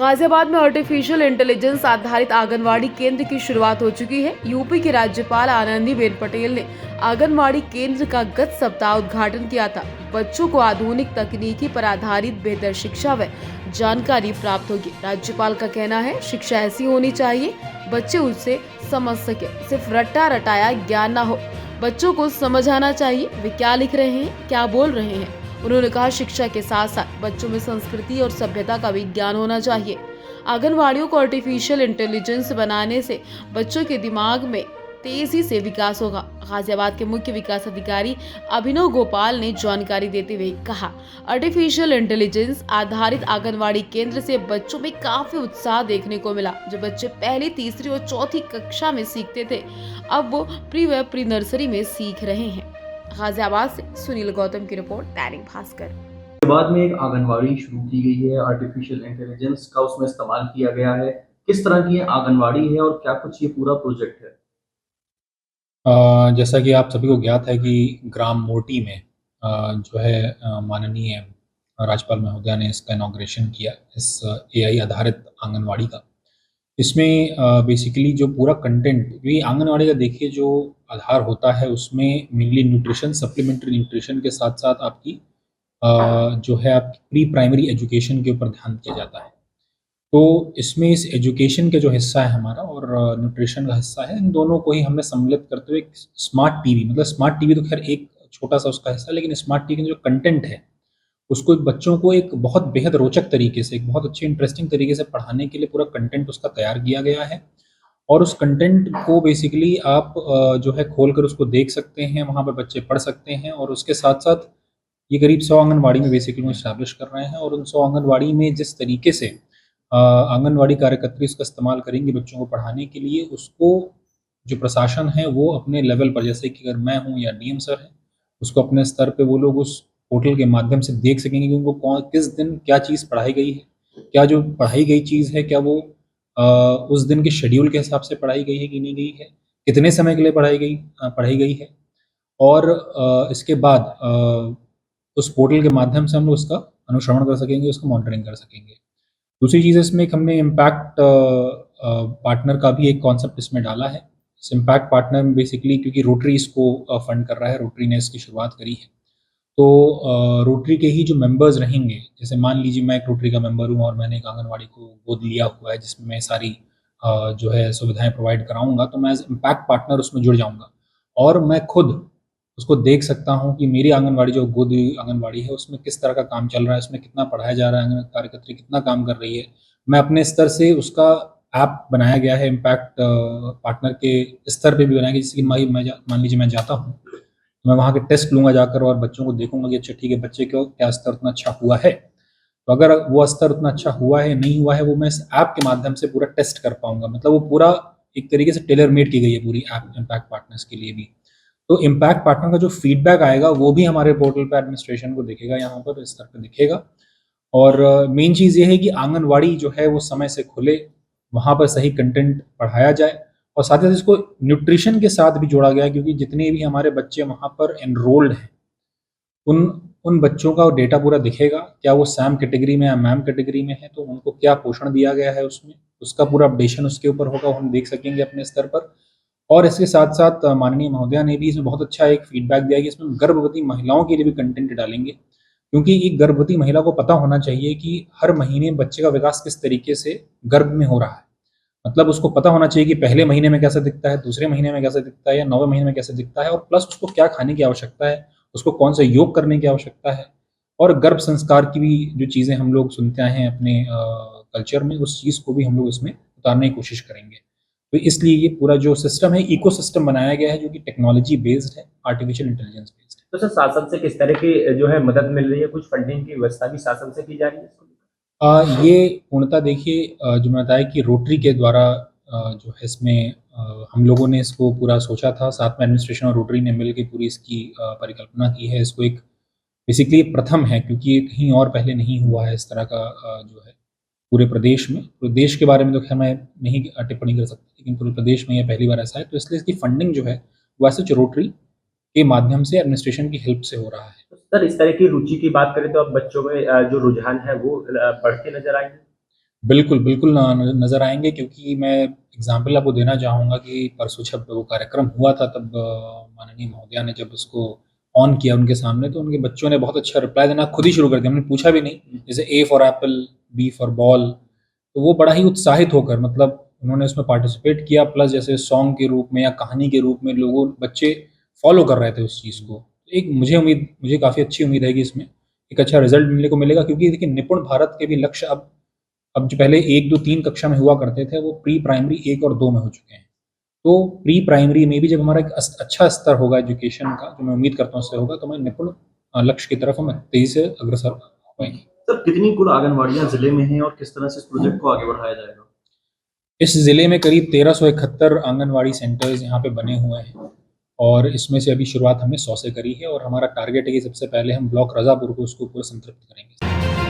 गाजियाबाद में artificial intelligence आधारित आंगनवाड़ी केंद्र की शुरुआत हो चुकी है। यूपी की राज्यपाल आनंदीबेन पटेल ने आंगनवाड़ी केंद्र का गत सप्ताह उद्घाटन किया था। बच्चों को आधुनिक तकनीकी पर आधारित बेहतर शिक्षा व जानकारी प्राप्त होगी। राज्यपाल का कहना है, शिक्षा ऐसी होनी चाहिए बच्चे उससे समझ सके, सिर्फ रट्टा रटाया ज्ञान ना हो। बच्चों को समझ आना चाहिए वे क्या लिख रहे हैं, क्या बोल रहे हैं। उन्होंने कहा, शिक्षा के साथ साथ बच्चों में संस्कृति और सभ्यता का भी ज्ञान होना चाहिए। आंगनवाड़ियों को आर्टिफिशियल इंटेलिजेंस बनाने से बच्चों के दिमाग में तेजी से विकास होगा। गाजियाबाद के मुख्य विकास अधिकारी अभिनव गोपाल ने जानकारी देते हुए कहा, आर्टिफिशियल इंटेलिजेंस आधारित आंगनवाड़ी केंद्र से बच्चों में काफी उत्साह देखने को मिला। जो बच्चे पहली, तीसरी और चौथी कक्षा में सीखते थे, अब वो प्री व प्री नर्सरी में सीख रहे हैं। गाजियाबाद से सुनील गौतम की रिपोर्ट, दैनिक भास्कर। बाद में एक आंगनवाड़ी शुरू की गई है, आर्टिफिशियल इंटेलिजेंस का उसमें इस्तेमाल किया गया है। किस तरह की ये आंगनवाड़ी है और क्या कुछ ये पूरा प्रोजेक्ट है? जैसा कि आप सभी को ज्ञात है कि ग्राम मोटी में जो है माननीय राज्यपाल महोदया ने इसका इनॉग्रेशन किया, इस एआई आधारित आंगनवाड़ी का। इसमें बेसिकली जो पूरा कंटेंट, ये आंगनवाड़ी का देखिए जो आधार होता है उसमें मेनली न्यूट्रिशन, सप्लीमेंट्री न्यूट्रिशन के साथ साथ आपकी जो है आपकी प्री प्राइमरी एजुकेशन के ऊपर ध्यान दिया जाता है। तो इसमें इस एजुकेशन का जो हिस्सा है हमारा और न्यूट्रिशन का हिस्सा है, इन दोनों को ही हमने सम्मिलित करते हुए एक स्मार्ट टीवी, मतलब स्मार्ट टीवी तो खैर एक छोटा सा उसका हिस्सा है, लेकिन स्मार्ट टीवी का जो कंटेंट है उसको एक बच्चों को एक बहुत बेहद रोचक तरीके से, एक बहुत अच्छे इंटरेस्टिंग तरीके से पढ़ाने के लिए पूरा कंटेंट उसका तैयार किया गया है। और उस कंटेंट को बेसिकली आप जो है खोल कर उसको देख सकते हैं, वहाँ पर बच्चे पढ़ सकते हैं। और उसके साथ साथ ये करीब 100 आंगनवाड़ी में बेसिकली वो इस्टेब्लिश कर रहे हैं, और उन 100 आंगनवाड़ी में जिस तरीके से आंगनवाड़ी कार्यकर्त्री इसका इस्तेमाल करेंगी बच्चों को पढ़ाने के लिए, उसको जो प्रशासन है वो अपने लेवल पर, जैसे कि अगर मैं हूँ या डीएम सर है, उसको अपने स्तर पे वो लोग उस पोर्टल के माध्यम से देख सकेंगे कि उनको कौन किस दिन क्या चीज़ पढ़ाई गई है, क्या जो पढ़ाई गई चीज़ है क्या वो उस दिन के शेड्यूल के हिसाब से पढ़ाई गई है कि नहीं गई है, कितने समय के लिए पढ़ाई गई है। और इसके बाद उस पोर्टल के माध्यम से हम लोग उसका अनुश्रवण कर सकेंगे, उसका मॉनिटरिंग कर सकेंगे। दूसरी चीज़ इसमें एक हमने इम्पैक्ट पार्टनर का भी एक कॉन्सेप्ट इसमें डाला है। इस इम्पैक्ट पार्टनर में बेसिकली, क्योंकि रोटरी इसको फंड कर रहा है, रोटरी ने इसकी शुरुआत करी है, तो रोटरी के ही जो मेंबर्स रहेंगे, जैसे मान लीजिए मैं एक रोटरी का मेंबर हूँ और मैंने एक आंगनवाड़ी को गोद लिया हुआ है जिसमें मैं सारी जो है सुविधाएं प्रोवाइड कराऊंगा, तो मैं एज इम्पैक्ट पार्टनर उसमें जुड़ जाऊंगा और मैं खुद उसको देख सकता हूँ कि मेरी आंगनवाड़ी जो गोद आंगनवाड़ी है उसमें किस तरह का काम चल रहा है, उसमें कितना पढ़ाया जा रहा है, आंगनवाड़ी कार्यकर्त्री कितना काम कर रही है। मैं अपने स्तर से उसका ऐप बनाया गया है, इम्पैक्ट पार्टनर के स्तर पे भी बनाया गया, जैसे कि मान लीजिए मैं जाता हूँ, तो मैं वहाँ के टेस्ट लूँगा जाकर और बच्चों को देखूंगा कि अच्छा ठीक है, बच्चे को क्या स्तर उतना अच्छा हुआ है। तो अगर वो स्तर उतना अच्छा हुआ है नहीं हुआ है, वो मैं इस ऐप के माध्यम से पूरा टेस्ट कर पाऊंगा। मतलब वो पूरा एक तरीके से टेलर मेड की गई है पूरी ऐप इम्पैक्ट पार्टनर्स के लिए भी। तो इम्पैक्ट पार्टनर का जो फीडबैक आएगा वो भी हमारे पोर्टल पे एडमिनिस्ट्रेशन को दिखेगा, यहाँ पर इस स्तर पे दिखेगा। और मेन चीज़ ये है कि आंगनवाड़ी जो है वो समय से खुले, वहाँ पर सही कंटेंट पढ़ाया जाए, और साथ ही साथ इसको न्यूट्रिशन के साथ भी जोड़ा गया है, क्योंकि जितने भी हमारे बच्चे वहाँ पर एनरोल्ड हैं उन उन बच्चों का डेटा पूरा दिखेगा, क्या वो सैम कैटेगरी में या मैम कैटेगरी में है, तो उनको क्या पोषण दिया गया है उसमें, उसका पूरा अपडेशन उसके ऊपर होगा, हम देख सकेंगे अपने स्तर पर। और इसके साथ साथ माननीय महोदया ने भी इसमें बहुत अच्छा एक फीडबैक दिया कि इसमें गर्भवती महिलाओं के लिए भी कंटेंट डालेंगे, क्योंकि एक गर्भवती महिला को पता होना चाहिए कि हर महीने बच्चे का विकास किस तरीके से गर्भ में हो रहा है। मतलब उसको पता होना चाहिए कि पहले महीने में कैसा दिखता है, दूसरे महीने में कैसा दिखता है, या 9वें महीने में कैसे दिखता है, और प्लस उसको क्या खाने की आवश्यकता है, उसको कौन सा योग करने की आवश्यकता है। और गर्भ संस्कार की भी जो चीज़ें हम लोग सुनते आए हैं अपने कल्चर में, उस चीज़ को भी हम लोग इसमें उतारने की कोशिश करेंगे। तो इसलिए ये पूरा जो सिस्टम है, इकोसिस्टम बनाया गया है जो कि टेक्नोलॉजी बेस्ड है, आर्टिफिशियल इंटेलिजेंस बेस्ड है। तो सर, शासन से किस तरह की जो है मदद मिल रही है? कुछ फंडिंग की व्यवस्था भी शासन से की जा रही है इसको लेकर? ये पूर्णतः देखिए, जो मैं बताया कि रोटरी के द्वारा जो है इसमें हम लोगों ने इसको पूरा सोचा था, साथ में एडमिनिस्ट्रेशन और रोटरी ने मिलकर पूरी इसकी परिकल्पना की है। इसको एक बेसिकली प्रथम है, क्योंकि ये कहीं और पहले नहीं हुआ है इस तरह का जो है पूरे प्रदेश में। पूरे देश के बारे में तो खैर मैं नहीं टिप्पणी कर सकता, लेकिन पूरे प्रदेश में ये पहली बार ऐसा है, तो इसलिए इसकी फंडिंग जो है वो ऐसे रोटरी के माध्यम से एडमिनिस्ट्रेशन की हेल्प से हो रहा है। तो सर, इस तरह की रुचि की बात करें तो अब बच्चों में जो रुझान है वो बढ़ते नजर आएंगे। बिल्कुल, बिल्कुल नज़र आएँगे, क्योंकि मैं एग्ज़ाम्पल आपको देना चाहूँगा कि परसों जब वो कार्यक्रम हुआ था, तब माननीय महोदया ने जब उसको ऑन किया उनके सामने, तो उनके बच्चों ने बहुत अच्छा रिप्लाई देना खुद ही शुरू कर दिया। हमने पूछा भी नहीं, जैसे A for apple, B for ball, तो वो बड़ा ही उत्साहित होकर, मतलब उन्होंने उसमें पार्टिसिपेट किया, प्लस जैसे सॉन्ग के रूप में या कहानी के रूप में बच्चे फ़ॉलो कर रहे थे उस चीज़ को। एक मुझे काफ़ी अच्छी उम्मीद है कि इसमें एक अच्छा रिज़ल्ट मिलने को मिलेगा, क्योंकि देखिए निपुण भारत के भी लक्ष्य अब जो पहले 1, 2, 3 कक्षा में हुआ करते थे, वो प्री प्राइमरी 1 और 2 में हो चुके हैं। तो प्री प्राइमरी में भी जब हमारा एक अच्छा स्तर होगा एजुकेशन का, जो मैं उम्मीद करता हूँ उससे होगा, तो मैं निपुण लक्ष्य की तरफ हम तेज़ी से अग्रसर हो पाएँगे। सर, कितनी कुल आंगनवाड़ियाँ जिले में हैं और किस तरह से इस प्रोजेक्ट को आगे बढ़ाया जाएगा? इस ज़िले में करीब 1371 आंगनवाड़ी सेंटर्स यहाँ पे बने हुए हैं, और इसमें से अभी शुरुआत हमने 100 से करी है, और हमारा टारगेट है कि सबसे पहले हम ब्लॉक रज़ापुर को उसको पूरा संतृप्त करेंगे।